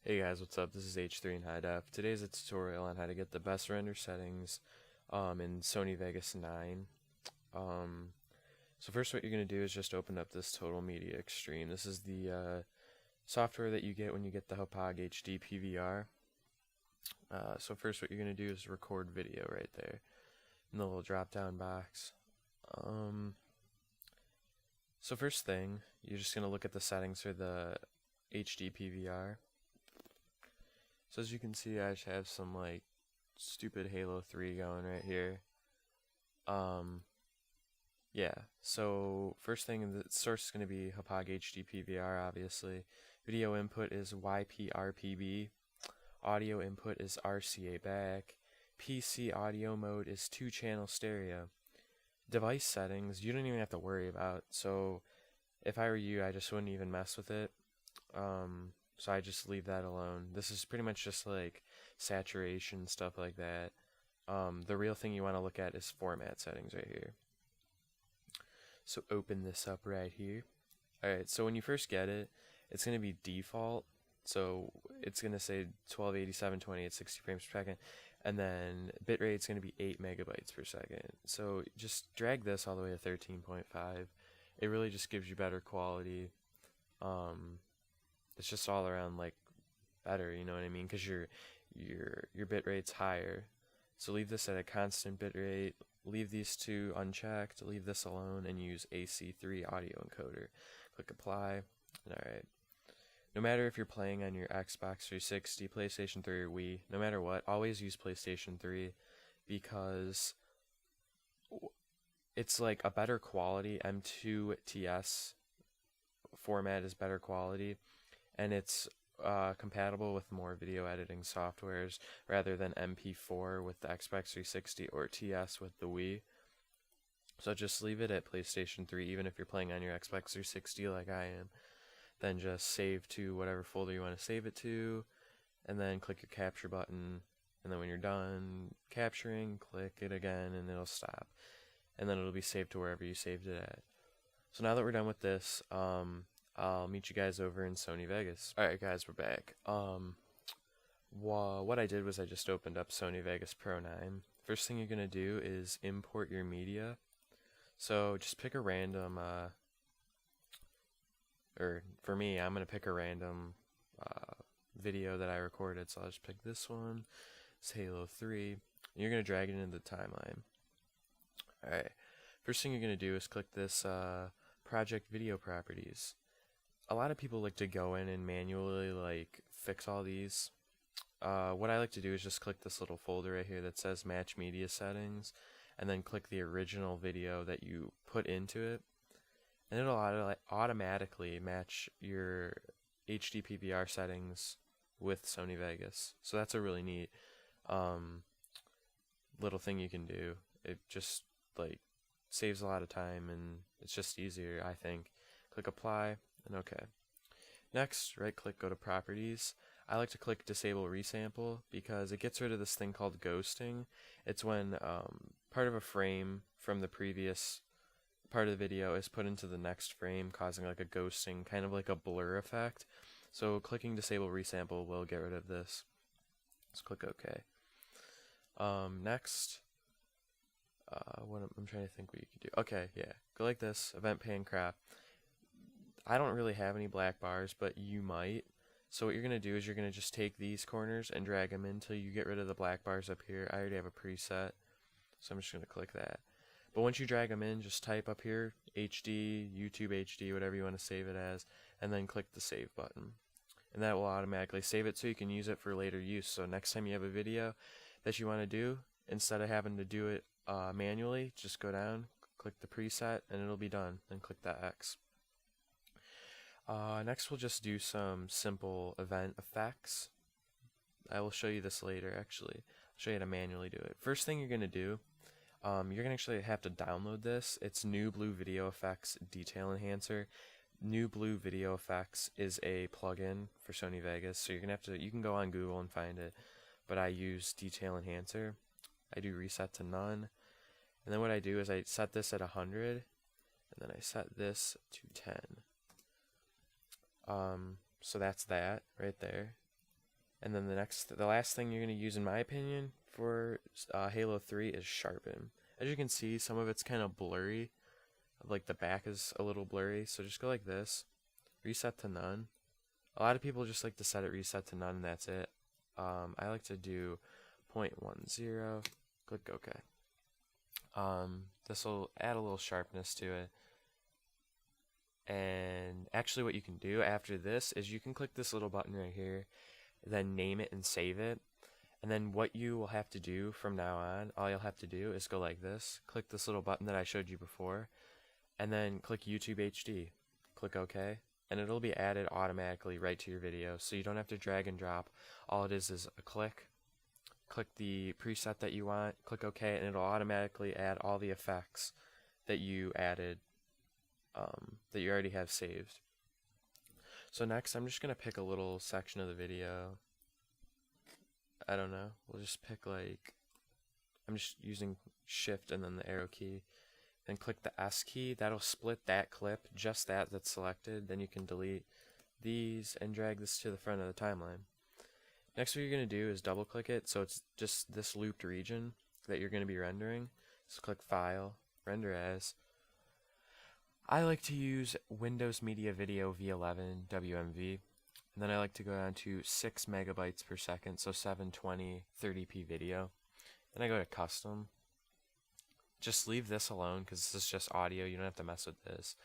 Hey guys, what's up? This is H3 in High Def. Today's a tutorial on how to get the best render settings in Sony Vegas 9. Um, so first what you're going to do is just open up this Total Media Extreme. This is the software that you get when you get the Hopag HD PVR. So first what you're going to do is record video right there in the little drop down box. So first thing, you're just going to look at the settings for the HD PVR. So as you can see, I just have some like stupid Halo 3 going right here. Yeah, so first thing, the source is going to be Hopag HD PVR, obviously. Video input is YPRPB. Audio input is RCA back. PC audio mode is 2-channel stereo. Device settings, you don't even have to worry about. So if I were you, I just wouldn't even mess with it. So I just leave that alone. This is pretty much just like saturation, stuff like that. The real thing you want to look at is format settings right here. So open this up right here. Alright, so when you first get it, it's going to be default. So it's going to say 1280-720 at 60 frames per second. And then bitrate is going to be 8 megabytes per second. So just drag this all the way to 13.5. It really just gives you better quality. It's just all around like better, you know what I mean? Because your bit rate's higher. So leave this at a constant bit rate. Leave these two unchecked. Leave this alone and use AC3 audio encoder. Click apply. Alright. No matter if you're playing on your Xbox 360, PlayStation 3, or Wii, no matter what, always use PlayStation 3 because it's like a better quality. M2 TS format is better quality, and it's compatible with more video editing softwares rather than MP4 with the Xbox 360 or TS with the Wii. So just leave it at PlayStation 3 even if you're playing on your Xbox 360 like I am. Then just save to whatever folder you want to save it to, and then click your capture button, and then when you're done capturing, click it again and it'll stop. And then it'll be saved to wherever you saved it at. So now that we're done with this, I'll meet you guys over in Sony Vegas. Alright guys, we're back. What I did was I just opened up Sony Vegas Pro 9. First thing you're going to do is import your media. So just pick a random, or for me, I'm going to pick a random video that I recorded. So I'll just pick this one. It's Halo 3. And you're going to drag it into the timeline. Alright, first thing you're going to do is click this project video properties. A lot of people like to go in and manually like fix all these. What I like to do is just click this little folder right here that says match media settings, and then click the original video that you put into it, and it'll automatically match your HD PVR settings with Sony Vegas. So that's a really neat little thing you can do. It just like saves a lot of time and it's just easier, I think. Click apply and okay. Next, right click, go to properties. I like to click disable resample because it gets rid of this thing called ghosting. It's when part of a frame from the previous part of the video is put into the next frame, causing like a ghosting, kind of like a blur effect. So clicking disable resample will get rid of this. Let's click OK. Next, I'm trying to think what you could do. Okay, yeah, go like this, event pan crop. I don't really have any black bars, but you might. So what you're going to do is you're going to just take these corners and drag them in until you get rid of the black bars up here. I already have a preset, so I'm just going to click that. But once you drag them in, just type up here, HD, YouTube HD, whatever you want to save it as, and then click the save button. And that will automatically save it so you can use it for later use. So next time you have a video that you want to do, instead of having to do it manually, just go down, click the preset, and it'll be done. Then click that X. Next we'll just do some simple event effects. I will show you this later actually. I'll show you how to manually do it. First thing you're going to do, you're going to actually have to download this. It's New Blue Video Effects Detail Enhancer. New Blue Video Effects is a plugin for Sony Vegas, so you're going to have to, you can go on Google and find it, but I use Detail Enhancer. I do reset to none, and then what I do is I set this at 100, and then I set this to 10. So that's that right there. And then the last thing you're going to use, in my opinion, for Halo 3 is sharpen. As you can see, some of it's kind of blurry. Like the back is a little blurry, so just go like this. Reset to none. A lot of people just like to set it reset to none and that's it. I like to do 0.10. Click OK. This will add a little sharpness to it. And actually what you can do after this is you can click this little button right here, then name it and save it. And then what you will have to do from now on, all you'll have to do is go like this, click this little button that I showed you before, and then click YouTube HD. Click OK, and it'll be added automatically right to your video, so you don't have to drag and drop. All it is a click the preset that you want, click OK, and it'll automatically add all the effects that you added, that you already have saved. So next I'm just going to pick a little section of the video. I don't know, we'll just pick like, I'm just using shift and then the arrow key. Then click the S key, that'll split that clip, just that's selected. Then you can delete these and drag this to the front of the timeline. Next what you're going to do is double click it, so it's just this looped region that you're going to be rendering. So click File, Render As. I like to use Windows Media Video V11 WMV. And then I like to go down to 6 megabytes per second, so 720 30p video. Then I go to Custom. Just leave this alone because this is just audio, you don't have to mess with this.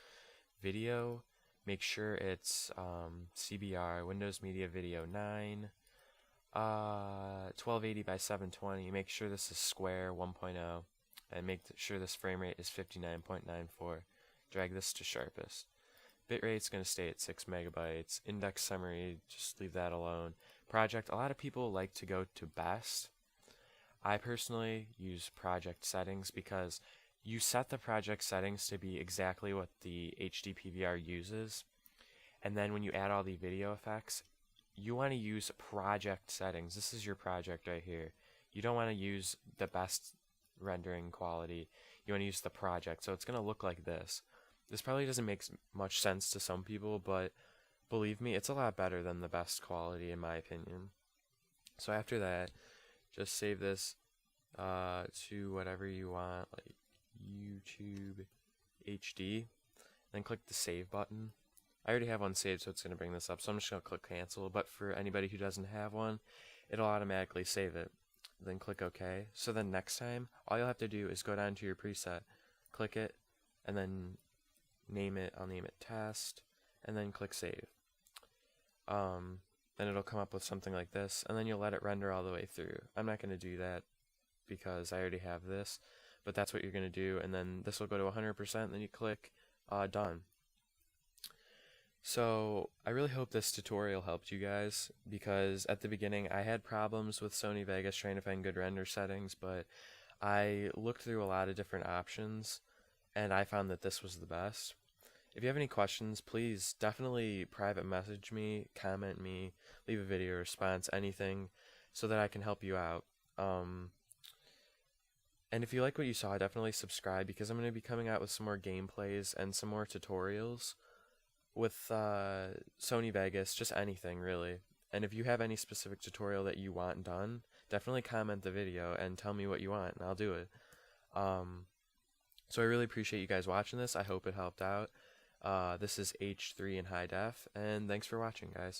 Video, make sure it's CBR, Windows Media Video 9, 1280 by 720. Make sure this is square 1.0, and make sure this frame rate is 59.94. Drag this to sharpest. Bitrate's going to stay at 6 megabytes. Index summary, just leave that alone. Project, a lot of people like to go to best. I personally use project settings because you set the project settings to be exactly what the HD PVR uses. And then when you add all the video effects, you want to use project settings. This is your project right here. You don't want to use the best rendering quality. You want to use the project. So it's going to look like this. This probably doesn't make much sense to some people, but believe me, it's a lot better than the best quality in my opinion. So after that, just save this to whatever you want, like YouTube HD, then click the save button. I already have one saved, so it's going to bring this up, so I'm just going to click cancel, but for anybody who doesn't have one, it'll automatically save it. Then click OK. So then next time, all you'll have to do is go down to your preset, click it, and then name it, I'll name it test, and then click save. Then it'll come up with something like this, and then you'll let it render all the way through. I'm not going to do that because I already have this, but that's what you're going to do, and then this will go to 100%, and then you click done. So I really hope this tutorial helped you guys, because at the beginning I had problems with Sony Vegas trying to find good render settings, but I looked through a lot of different options and I found that this was the best. If you have any questions, please definitely private message me, comment me, leave a video response, anything, so that I can help you out. And if you like what you saw, definitely subscribe, because I'm going to be coming out with some more gameplays and some more tutorials with Sony Vegas, just anything really. And if you have any specific tutorial that you want done, definitely comment the video and tell me what you want and I'll do it. So I really appreciate you guys watching this. I hope it helped out. This is H3 in high def, and thanks for watching, guys.